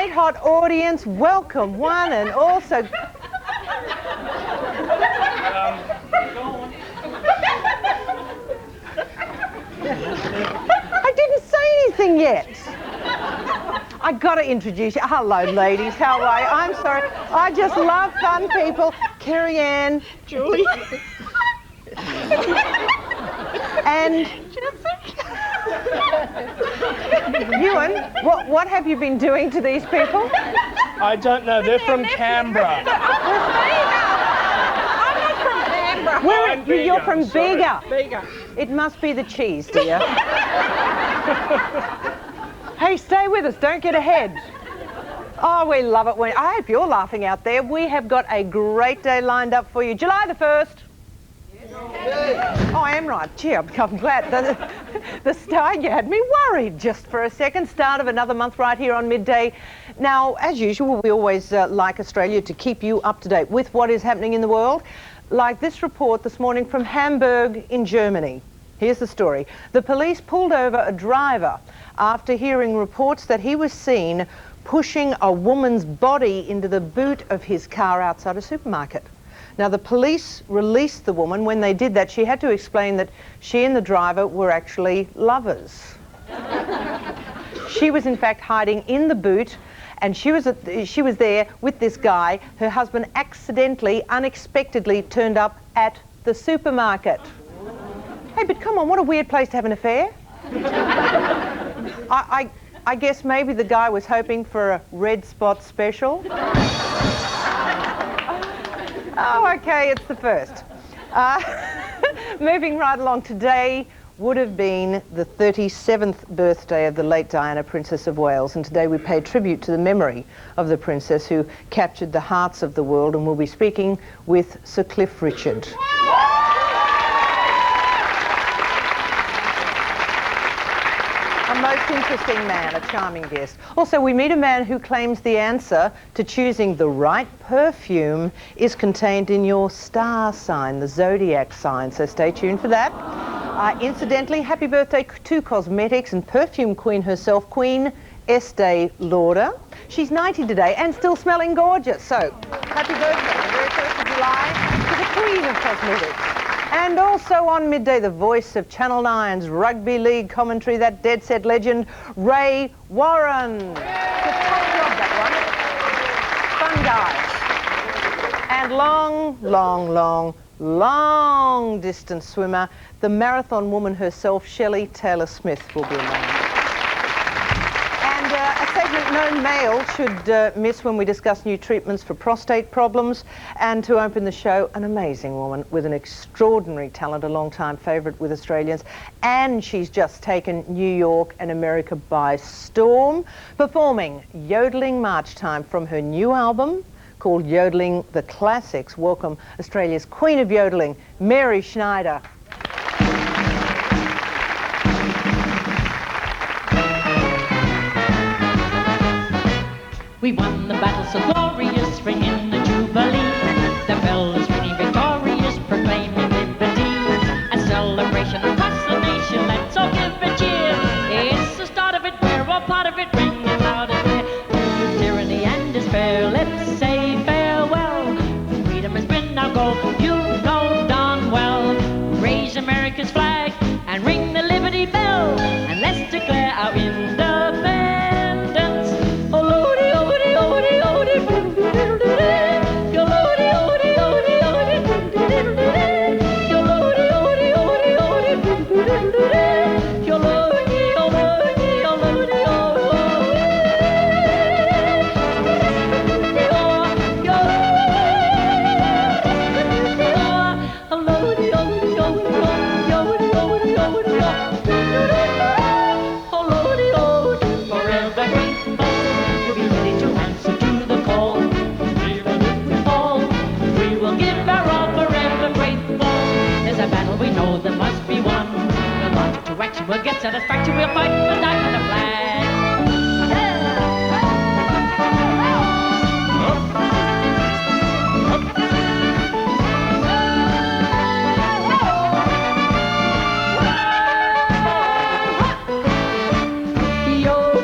great hot audience, welcome one and all. So I didn't say anything yet. I got to introduce you. Hello, ladies. How are you? I'm sorry. I just love fun people. Kerri-Anne. Julie. And Ewan, what have you been doing to these people? I don't know. They're from Canberra. I'm not from Canberra. You're from Bega. Bega. It must be the cheese, dear. Hey, stay with us. Don't get ahead. Oh, we love it. I hope you're laughing out there. We have got a great day lined up for you. July the 1st. Oh, I am right. Gee, I'm glad. The start, you had me worried just for a second. Start of another month right here on Midday. Now, as usual, we always like Australia to keep you up to date with what is happening in the world. Like this report this morning from Hamburg in Germany. Here's the story. The police pulled over a driver after hearing reports that he was seen pushing a woman's body into the boot of his car outside a supermarket. Now, the police released the woman. When they did that, she had to explain that she and the driver were actually lovers. She was, in fact, hiding in the boot, and she was there with this guy. Her husband accidentally, unexpectedly turned up at the supermarket. Hey, but come on, what a weird place to have an affair. I guess maybe the guy was hoping for a red spot special. Oh, okay, it's the first. Moving right along, today would have been the 37th birthday of the late Diana, Princess of Wales, and today we pay tribute to the memory of the princess who captured the hearts of the world, and we'll be speaking with Sir Cliff Richard. A most interesting man, a charming guest. Also, we meet a man who claims the answer to choosing the right perfume is contained in your star sign, the zodiac sign, so stay tuned for that. Incidentally, happy birthday to cosmetics and perfume queen herself, Queen Estee Lauder. She's 90 today and still smelling gorgeous, so happy birthday, the very 1st of July, to the Queen of Cosmetics. And also on Midday, the voice of Channel 9's rugby league commentary, that dead set legend, Ray Warren. It's a tough job, that one. Fun guy. And long distance swimmer, the marathon woman herself, Shelley Taylor-Smith, will be along. And a segment no male should miss when we discuss new treatments for prostate problems. And to open the show, an amazing woman with an extraordinary talent, a long-time favourite with Australians. And she's just taken New York and America by storm, performing Yodeling March Time from her new album called Yodeling the Classics. Welcome Australia's Queen of Yodeling, Mary Schneider. We won the battle so glorious, ringing the jubilee. The bell is ringing victorious, proclaiming liberty. A celebration across the nation, let's all give a cheer. It's the start of it, we're all part of it, ringing loud and clear. To tyranny and despair, let's say farewell. Freedom has been our goal, you know darn well. Raise America's flag and ring the Liberty Bell, and let's declare our independence. We'll get satisfaction, we'll fight and die for the flag. Yo,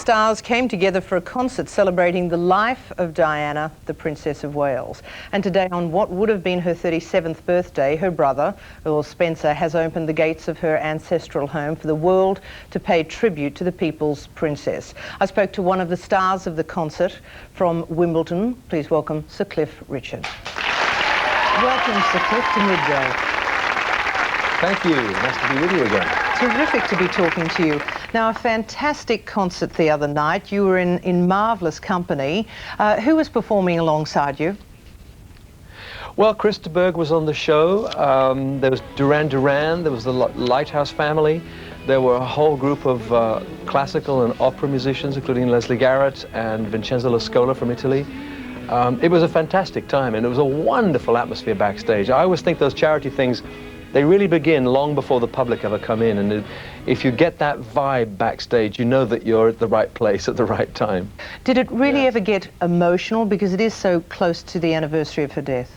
stars came together for a concert celebrating the life of Diana, the Princess of Wales. And today, on what would have been her 37th birthday, her brother, Earl Spencer, has opened the gates of her ancestral home for the world to pay tribute to the people's princess. I spoke to one of the stars of the concert from Wimbledon. Please welcome Sir Cliff Richard. Welcome, Sir Cliff, to Midday. Thank you. Nice to be with you again. Terrific to be talking to you. Now, a fantastic concert the other night. You were in marvellous company. Who was performing alongside you? Well, Chris de Burgh was on the show. There was Duran Duran. There was the Lighthouse Family. There were a whole group of classical and opera musicians, including Leslie Garrett and Vincenzo La Scola from Italy. It was a fantastic time, and it was a wonderful atmosphere backstage. I always think those charity things, they really begin long before the public ever come in, and if you get that vibe backstage, you know that you're at the right place at the right time. Did it really ever get emotional, because it is so close to the anniversary of her death?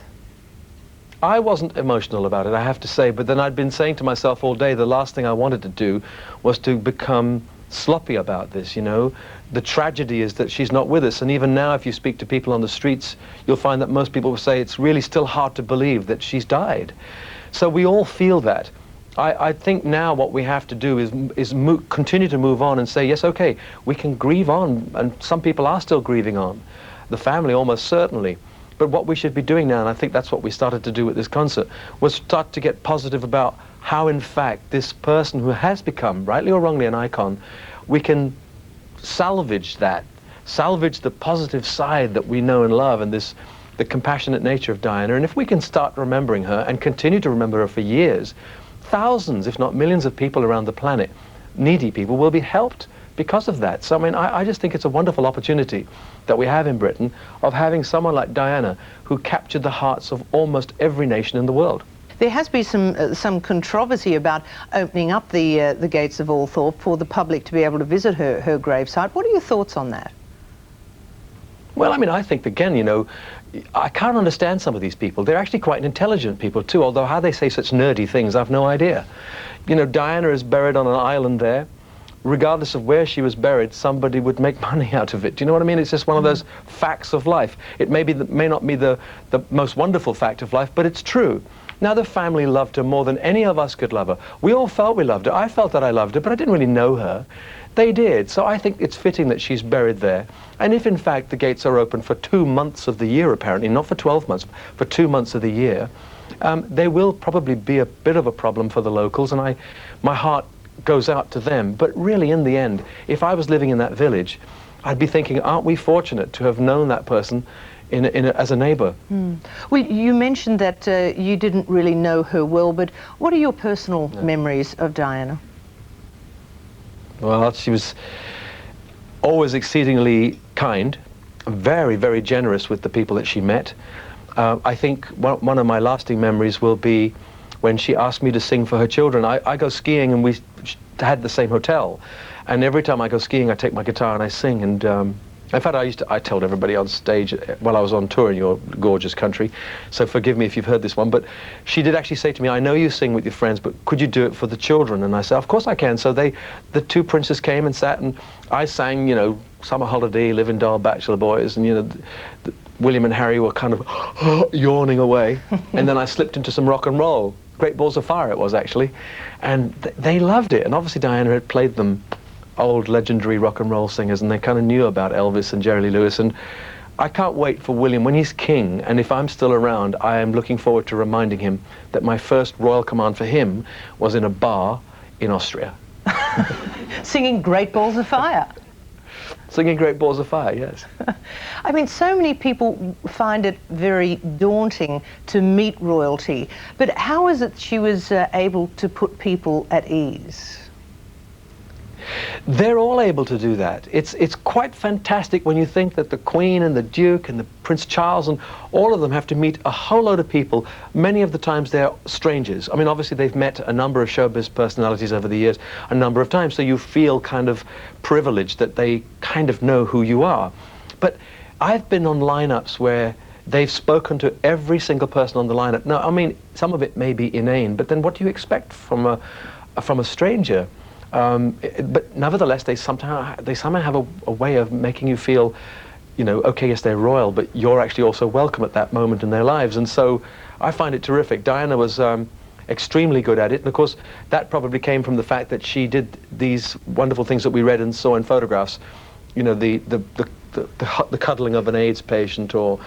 I wasn't emotional about it, I have to say, but then I'd been saying to myself all day the last thing I wanted to do was to become sloppy about this, you know. The tragedy is that she's not with us, and even now if you speak to people on the streets, you'll find that most people will say it's really still hard to believe that she's died. So we all feel that. I think now what we have to do is continue to move on and say, yes, okay, we can grieve on, and some people are still grieving on. The family almost certainly. But what we should be doing now, and I think that's what we started to do with this concert, was start to get positive about how, in fact, this person who has become, rightly or wrongly, an icon, we can salvage that, salvage the positive side that we know and love, and the compassionate nature of Diana. And if we can start remembering her and continue to remember her for years, thousands, if not millions of people around the planet, needy people, will be helped because of that. So I mean, I just think it's a wonderful opportunity that we have in Britain of having someone like Diana who captured the hearts of almost every nation in the world. There has been some controversy about opening up the gates of Althorpe for the public to be able to visit her gravesite. What are your thoughts on that? Well, I mean, I think, again, you know, I can't understand some of these people. They're actually quite intelligent people too, although how they say such nerdy things, I've no idea. You know, Diana is buried on an island there. Regardless of where she was buried, somebody would make money out of it. Do you know what I mean? It's just one of those facts of life. It may not be the most wonderful fact of life, but it's true. Now, the family loved her more than any of us could love her. We all felt we loved her. I felt that I loved her, but I didn't really know her. They did, so I think it's fitting that she's buried there. And if, in fact, the gates are open for 2 months of the year, apparently, not for 12 months, for 2 months of the year, they will probably be a bit of a problem for the locals, and my heart goes out to them. But really, in the end, if I was living in that village, I'd be thinking, aren't we fortunate to have known that person as a neighbour? Well, you mentioned that you didn't really know her well, but what are your personal memories of Diana? Well, she was always exceedingly kind, very, very generous with the people that she met. I think one of my lasting memories will be when she asked me to sing for her children. I go skiing, and we had the same hotel, and every time I go skiing I take my guitar and I sing, and in fact I told everybody on stage while I was on tour in your gorgeous country, so forgive me if you've heard this one, but she did actually say to me, I know you sing with your friends, but could you do it for the children? And I said, of course I can. So the two princes came and sat, and I sang, you know, Summer Holiday, Live in Dull, Bachelor Boys, and you know, William and Harry were kind of yawning away, and then I slipped into some rock and roll. Great Balls of Fire it was, actually, and they loved it. And obviously Diana had played them old legendary rock and roll singers, and they kind of knew about Elvis and Jerry Lee Lewis, and I can't wait for William, when he's king, and if I'm still around, I am looking forward to reminding him that my first royal command for him was in a bar in Austria. Singing Great Balls of Fire. Singing Great Balls of Fire, yes. I mean, so many people find it very daunting to meet royalty, but how is it she was able to put people at ease? They're all able to do that. It's quite fantastic when you think that the Queen and the Duke and the Prince Charles and all of them have to meet a whole load of people. Many of the times they're strangers. I mean, obviously they've met a number of showbiz personalities over the years a number of times, so you feel kind of privileged that they kind of know who you are. But I've been on lineups where they've spoken to every single person on the lineup. Now, I mean, some of it may be inane, but then what do you expect from a stranger? But nevertheless, they somehow have a way of making you feel, you know, okay, yes, they're royal, but you're actually also welcome at that moment in their lives. And so I find it terrific. Diana was extremely good at it, and of course that probably came from the fact that she did these wonderful things that we read and saw in photographs. You know, the cuddling of an AIDS patient, or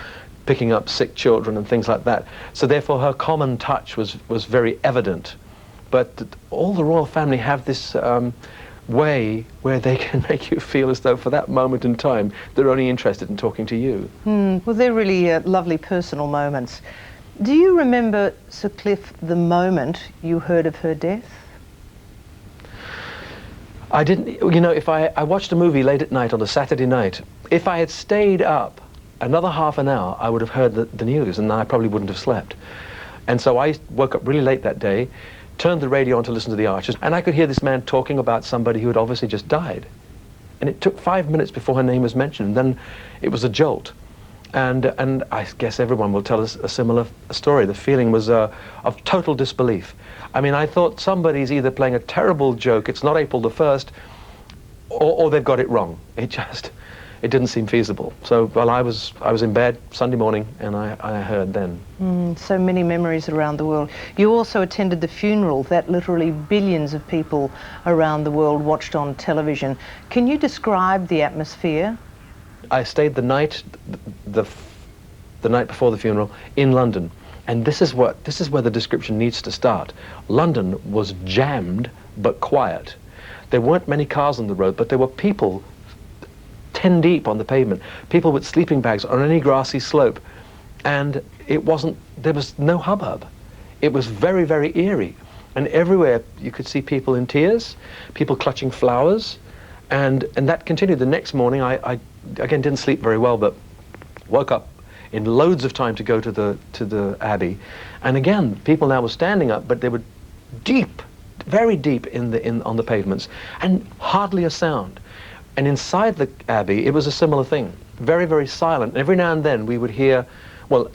picking up sick children and things like that. So therefore her common touch was very evident. But all the royal family have this way where they can make you feel as though for that moment in time they're only interested in talking to you. Well, they're really lovely personal moments. Do you remember, Sir Cliff, the moment you heard of her death? I didn't, you know, if I watched a movie late at night on a Saturday night, if I had stayed up another half an hour, I would have heard the news, and I probably wouldn't have slept. And so I woke up really late that day, turned the radio on to listen to the Archers, and I could hear this man talking about somebody who had obviously just died. And it took 5 minutes before her name was mentioned, and then it was a jolt. And I guess everyone will tell us a similar story. The feeling was of total disbelief. I mean, I thought somebody's either playing a terrible joke, it's not April the 1st, or they've got it wrong. It didn't seem feasible. So, well, I was in bed Sunday morning, and I heard then. So many memories around the world. You also attended the funeral that literally billions of people around the world watched on television. Can you describe the atmosphere? I stayed the night before the funeral in London, and this is where the description needs to start. London was jammed but quiet. There weren't many cars on the road, but there were people 10 deep on the pavement, people with sleeping bags on any grassy slope, and there was no hubbub. It was very, very eerie, and everywhere you could see people in tears, people clutching flowers, and that continued. The next morning I again didn't sleep very well, but woke up in loads of time to go to the Abbey, and again people now were standing up, but they were deep, very deep on the pavements, and hardly a sound. And inside the Abbey it was a similar thing, very, very silent. Every now and then we would hear, well,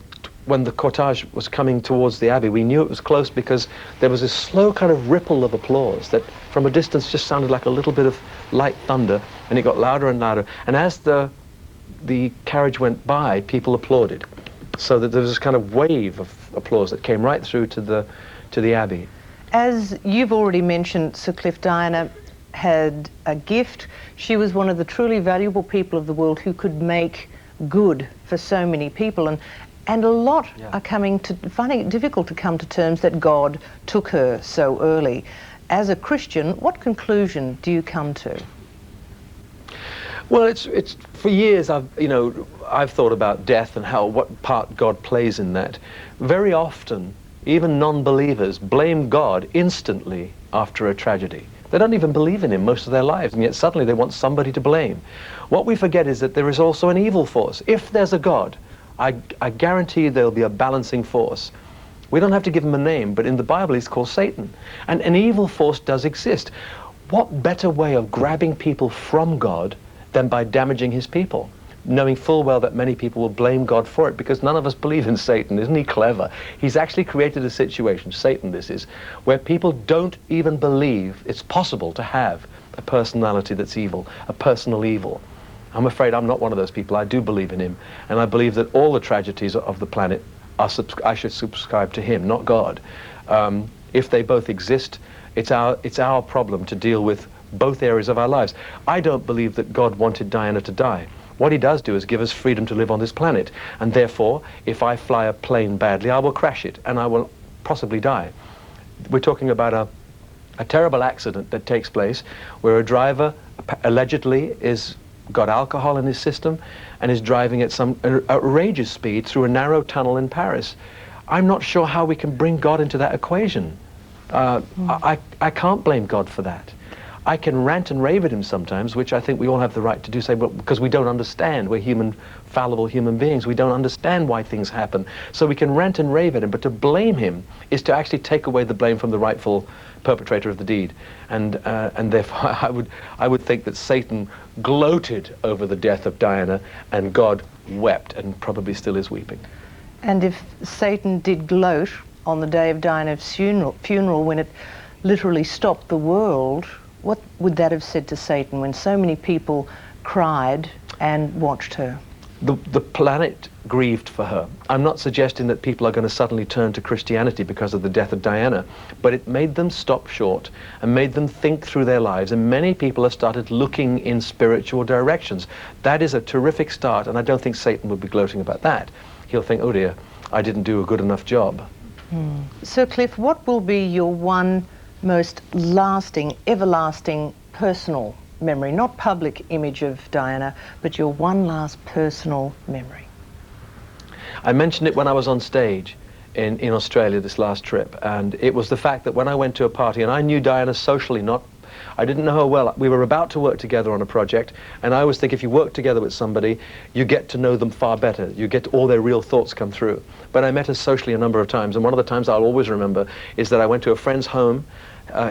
when the cortege was coming towards the Abbey, we knew it was close because there was this slow kind of ripple of applause that from a distance just sounded like a little bit of light thunder, and it got louder and louder. And as the carriage went by, people applauded. So that there was this kind of wave of applause that came right through to the Abbey. As you've already mentioned, Sir Cliff, Diana had a gift. She was one of the truly valuable people of the world who could make good for so many people. And a lot are finding it difficult to come to terms that God took her so early. As a Christian, what conclusion do you come to? Well, it's for years I've thought about death and what part God plays in that. Very often, even non-believers blame God instantly after a tragedy. They don't even believe in him most of their lives, and yet suddenly they want somebody to blame. What we forget is that there is also an evil force. If there's a God, I guarantee you there'll be a balancing force. We don't have to give him a name, but in the Bible he's called Satan. And an evil force does exist. What better way of grabbing people from God than by damaging his people? Knowing full well that many people will blame God for it, because none of us believe in Satan. Isn't he clever? He's actually created a situation, Satan this is, where people don't even believe it's possible to have a personality that's evil, a personal evil. I'm afraid I'm not one of those people. I do believe in him, and I believe that all the tragedies of the planet I should subscribe to him, not God. If they both exist, it's our problem to deal with both areas of our lives. I don't believe that God wanted Diana to die. What he does do is give us freedom to live on this planet, and therefore, if I fly a plane badly, I will crash it, and I will possibly die. We're talking about a terrible accident that takes place where a driver allegedly got alcohol in his system and is driving at some outrageous speed through a narrow tunnel in Paris. I'm not sure how we can bring God into that equation. I can't blame God for that. I can rant and rave at him sometimes, which I think we all have the right to do, because we don't understand. We're fallible human beings. We don't understand why things happen. So we can rant and rave at him, but to blame him is to actually take away the blame from the rightful perpetrator of the deed. And therefore I would think that Satan gloated over the death of Diana, and God wept, and probably still is weeping. And if Satan did gloat on the day of Diana's funeral when it literally stopped the world, what would that have said to Satan when so many people cried and watched her? The planet grieved for her. I'm not suggesting that people are going to suddenly turn to Christianity because of the death of Diana, but it made them stop short and made them think through their lives, and many people have started looking in spiritual directions. That is a terrific start, and I don't think Satan would be gloating about that. He'll think, oh dear, I didn't do a good enough job. Sir Cliff, what will be your one most lasting, everlasting, personal memory, not public image of Diana, but your one last personal memory? I mentioned it when I was on stage in Australia this last trip, and it was the fact that when I went to a party, and I knew Diana socially, I didn't know her well. We were about to work together on a project, and I always think if you work together with somebody, you get to know them far better. You get all their real thoughts come through. But I met her socially a number of times, and one of the times I'll always remember is that I went to a friend's home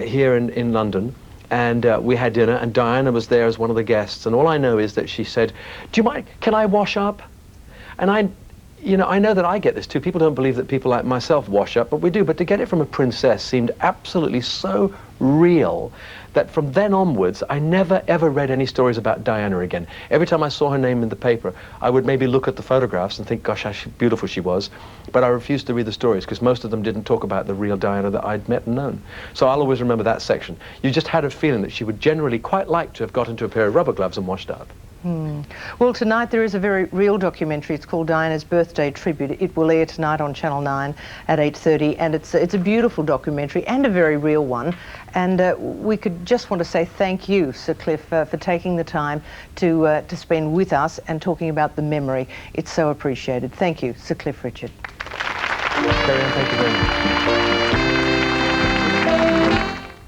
here in London, and we had dinner, and Diana was there as one of the guests, and all I know is that she said, "Do you mind, can I wash up?" And I know that I get this too. People don't believe that people like myself wash up, but we do. But to get it from a princess seemed absolutely so real that from then onwards, I never ever read any stories about Diana again. Every time I saw her name in the paper, I would maybe look at the photographs and think, gosh, how beautiful she was. But I refused to read the stories because most of them didn't talk about the real Diana that I'd met and known. So I'll always remember that section. You just had a feeling that she would generally quite like to have got into a pair of rubber gloves and washed up. Well, tonight there is a very real documentary. It's called Diana's Birthday Tribute. It will air tonight on Channel 9 at 8:30, and it's a beautiful documentary and a very real one. And we could just want to say thank you, Sir Cliff, for taking the time to spend with us and talking about the memory. It's so appreciated. Thank you, Sir Cliff Richard. Kerri-Anne, thank you very much.